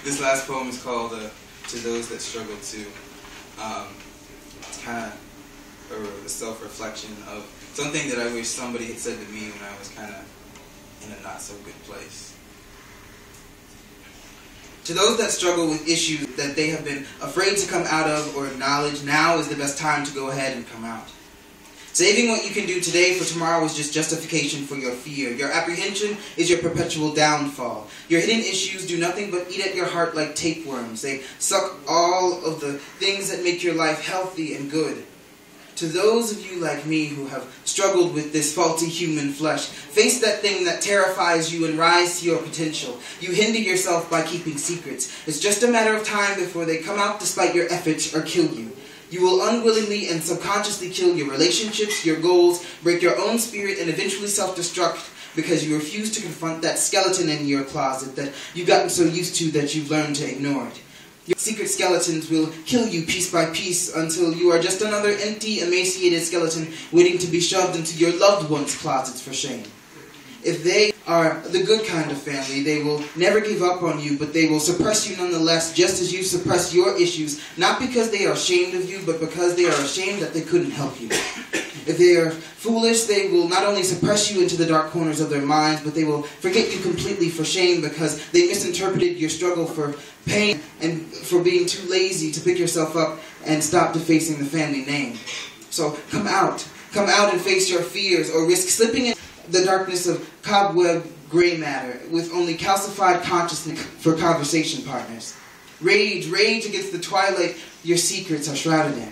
This last poem is called To Those That Struggle To. It's kind of a self-reflection of something that I wish somebody had said to me when I was kind of in a not-so-good place. To those that struggle with issues that they have been afraid to come out of or acknowledge, now is the best time to go ahead and come out. Saving what you can do today for tomorrow is just justification for your fear. Your apprehension is your perpetual downfall. Your hidden issues do nothing but eat at your heart like tapeworms. They suck all of the things that make your life healthy and good. To those of you like me who have struggled with this faulty human flesh, face that thing that terrifies you and rise to your potential. You hinder yourself by keeping secrets. It's just a matter of time before they come out despite your efforts or kill you. You will unwillingly and subconsciously kill your relationships, your goals, break your own spirit, and eventually self-destruct because you refuse to confront that skeleton in your closet that you've gotten so used to that you've learned to ignore it. Your secret skeletons will kill you piece by piece until you are just another empty, emaciated skeleton waiting to be shoved into your loved ones' closets for shame. If they are the good kind of family, they will never give up on you, but they will suppress you nonetheless, just as you suppress your issues, not because they are ashamed of you, but because they are ashamed that they couldn't help you. If they are foolish, they will not only suppress you into the dark corners of their minds, but they will forget you completely for shame because they misinterpreted your struggle for pain and for being too lazy to pick yourself up and stop defacing the family name. So come out and face your fears, or risk slipping in the darkness of cobweb gray matter with only calcified consciousness for conversation partners. Rage against the twilight your secrets are shrouded in.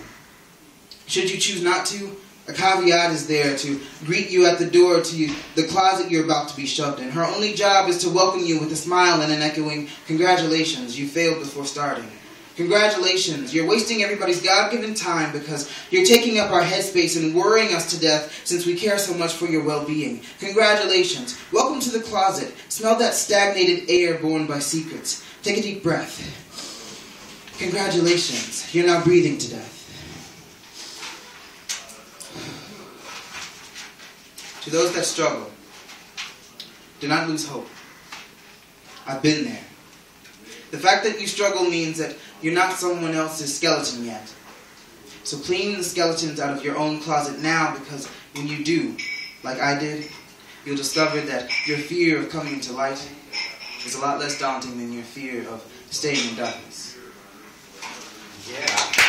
Should you choose not to, a caveat is there to greet you at the door to the closet you're about to be shoved in. Her only job is to welcome you with a smile and an echoing, "Congratulations, you failed before starting." Congratulations, you're wasting everybody's God-given time because you're taking up our headspace and worrying us to death since we care so much for your well-being. Congratulations, welcome to the closet. Smell that stagnated air borne by secrets. Take a deep breath. Congratulations, you're now breathing to death. To those that struggle, do not lose hope. I've been there. The fact that you struggle means that you're not someone else's skeleton yet. So clean the skeletons out of your own closet now, because when you do, like I did, you'll discover that your fear of coming into light is a lot less daunting than your fear of staying in darkness. Yeah.